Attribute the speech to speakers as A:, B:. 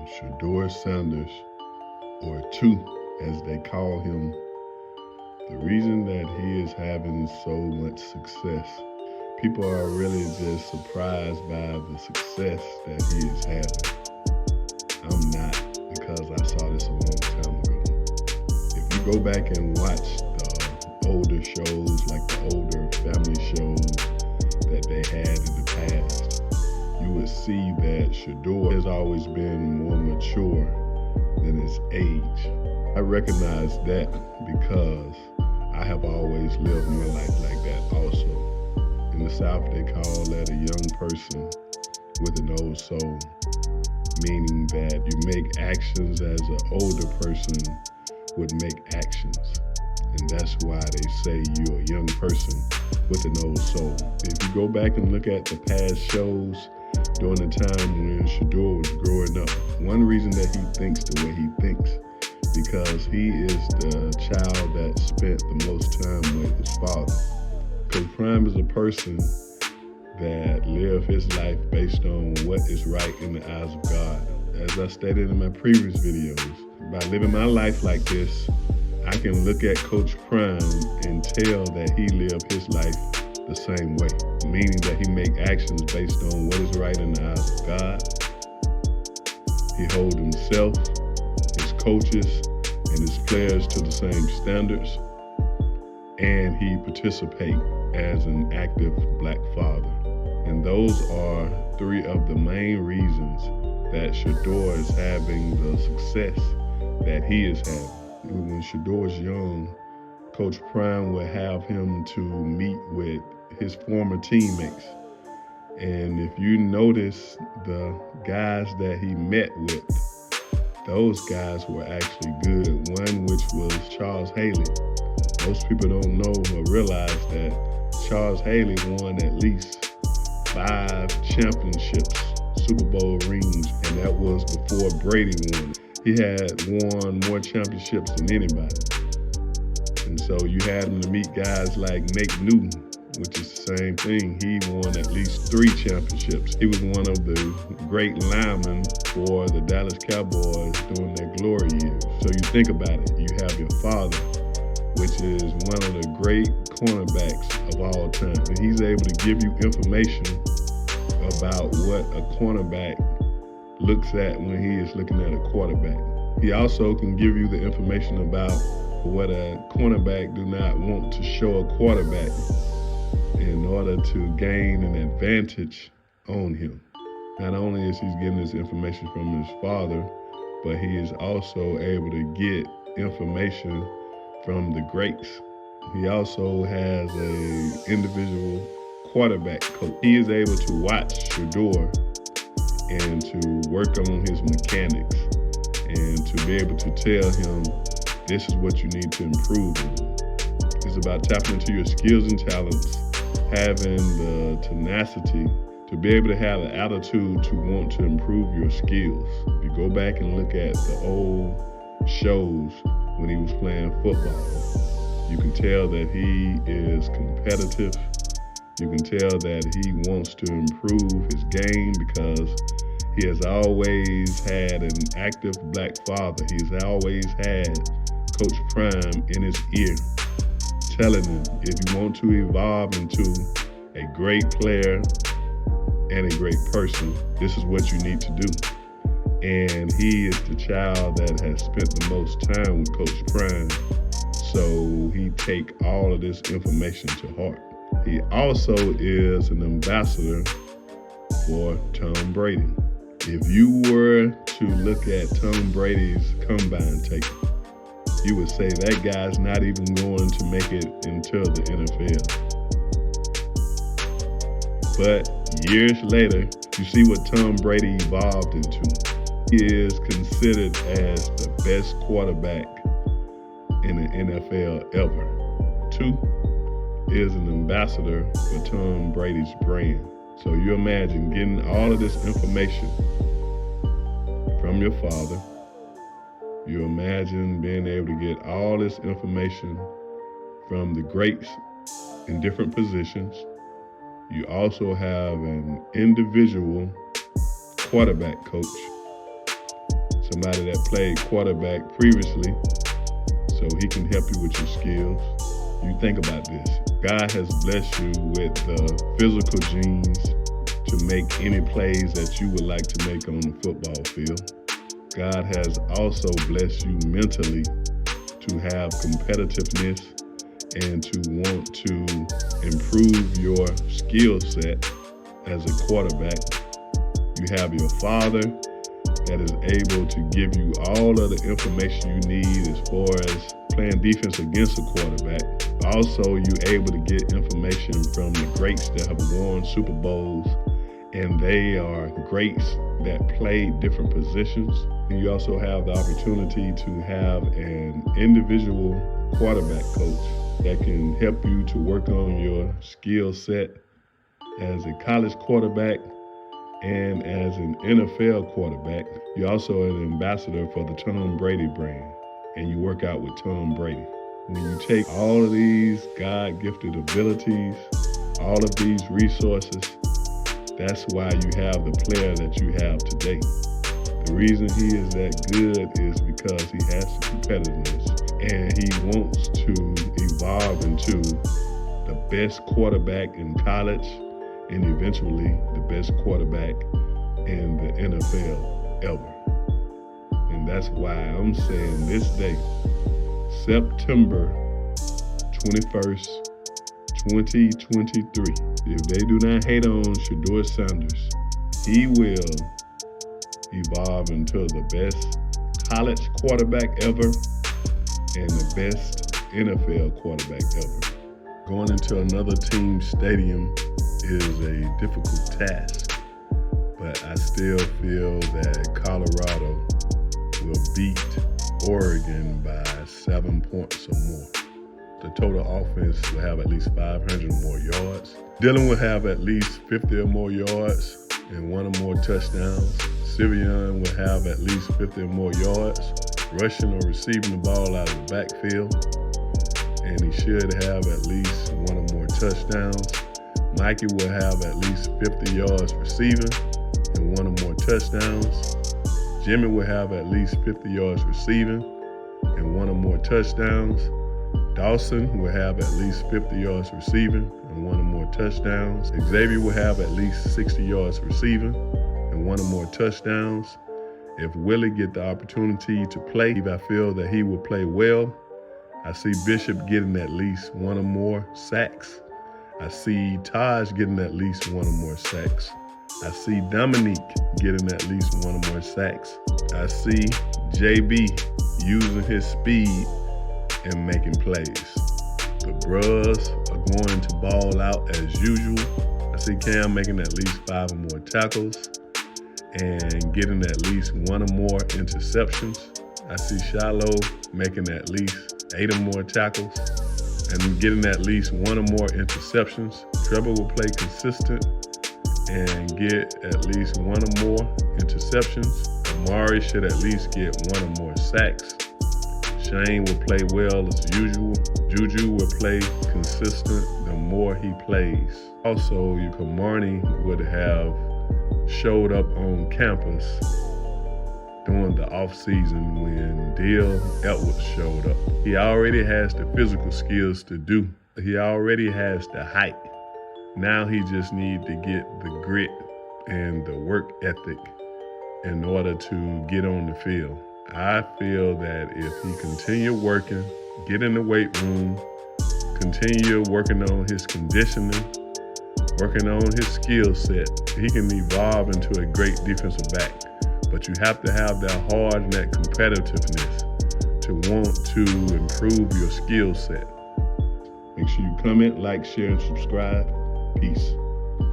A: Shedeur Sanders, or Two, as they call him, the reason that he is having so much success. People are really just surprised by the success that he is having. I'm not, because I saw this a long time ago. If you go back and watch the older shows, like the older family shows that they had in the past, you would see that Shedeur has always been more mature than his age. I recognize that because I have always lived my life like that also. In the South, they call that a young person with an old soul, meaning that you make actions as an older person would make actions. And that's why they say you're a young person with an old soul. If you go back and look at the past shows during the time when Shedeur was growing up, one reason that he thinks the way he thinks, because he is the child that spent the most time with his father. Because Prime is a person that lived his life based on what is right in the eyes of God. As I stated in my previous videos, by living my life like this, I can look at Coach Prime and tell that he lived his life the same way, meaning that he make actions based on what is right in the eyes of God. He hold himself, his coaches, and his players to the same standards, and he participate as an active black father. And those are three of the main reasons that Shedeur is having the success that he is having. When Shedeur is young, Coach Prime will have him to meet with his former teammates. And if you notice the guys that he met with, those guys were actually good. One which was Charles Haley. Most people don't know or realize that Charles Haley won at least 5 championships, Super Bowl rings, and that was before Brady won. He had won more championships than anybody. And so you had him to meet guys like Nate Newton, which is the same thing. He won at least 3 championships. He was one of the great linemen for the Dallas Cowboys during their glory years. So you think about it, you have your father, which is one of the great cornerbacks of all time. And he's able to give you information about what a cornerback looks at when he is looking at a quarterback. He also can give you the information about what a cornerback do not want to show a quarterback in order to gain an advantage on him. Not only is he getting this information from his father, but he is also able to get information from the greats. He also has an individual quarterback coach. He is able to watch Shedeur and to work on his mechanics and to be able to tell him this is what you need to improve on. It's about tapping into your skills and talents, having the tenacity to be able to have the attitude to want to improve your skills. If you go back and look at the old shows when he was playing football, you can tell that he is competitive. You can tell that he wants to improve his game because he has always had an active black father. He's always had Coach Prime in his ear, telling him, if you want to evolve into a great player and a great person, this is what you need to do. And he is the child that has spent the most time with Coach Prime, so he take all of this information to heart. He also is an ambassador for Tom Brady. If you were to look at Tom Brady's combine tape, you would say that guy's not even going to make it into the NFL. But years later, you see what Tom Brady evolved into. He is considered as the best quarterback in the NFL ever. 2 is an ambassador for Tom Brady's brand. So you imagine getting all of this information from your father. You imagine being able to get all this information from the greats in different positions. You also have an individual quarterback coach somebody that played quarterback previously, so he can help you with your skills. You think about this. God has blessed you with the physical genes to make any plays that you would like to make on the football field. God has also blessed you mentally to have competitiveness and to want to improve your skill set as a quarterback. You have your father that is able to give you all of the information you need as far as playing defense against a quarterback. Also, you're able to get information from the greats that have won Super Bowls, and they are greats that play different positions. And you also have the opportunity to have an individual quarterback coach that can help you to work on your skill set as a college quarterback and as an NFL quarterback. You're also an ambassador for the Tom Brady brand, and you work out with Tom Brady. When you take all of these God-gifted abilities, all of these resources, that's why you have the player that you have today. The reason he is that good is because he has the competitiveness, and he wants to evolve into the best quarterback in college and eventually the best quarterback in the NFL ever. And that's why I'm saying this day, September 21st, 2023, if they do not hate on Shedeur Sanders, he will evolve into the best college quarterback ever and the best NFL quarterback ever. Going into another team's stadium is a difficult task, but I still feel that Colorado will beat Oregon by 7 points or more. The total offense will have at least 500 more yards. Dylan will have at least 50 or more yards and 1 or more touchdowns. Sivion will have at least 50 or more yards, rushing or receiving the ball out of the backfield, and he should have at least 1 or more touchdowns. Mikey will have at least 50 yards receiving and 1 or more touchdowns. Jimmy will have at least 50 yards receiving and 1 or more touchdowns. Dawson will have at least 50 yards receiving and 1 or more touchdowns. Xavier will have at least 60 yards receiving and 1 or more touchdowns. If Willie get the opportunity to play, I feel that he will play well. I see Bishop getting at least 1 or more sacks. I see Taj getting at least 1 or more sacks. I see Dominique getting at least 1 or more sacks. I see JB using his speed and making plays. The Bros are going to ball out as usual. I see Cam making at least 5 or more tackles and getting at least 1 or more interceptions. I see Shiloh making at least 8 or more tackles and getting at least 1 or more interceptions. Trevor will play consistent and get at least 1 or more interceptions. Amari should at least get 1 or more sacks. Shane will play well as usual. Juju will play consistent the more he plays. Also, Marnie would have showed up on campus during the off-season when Dale Edwards showed up. He already has the physical skills to do. He already has the height. Now he just needs to get the grit and the work ethic in order to get on the field. I feel that if he continue working, get in the weight room, continue working on his conditioning, working on his skill set, he can evolve into a great defensive back. But you have to have that heart and that competitiveness to want to improve your skill set. Make sure you comment, like, share, and subscribe. Peace.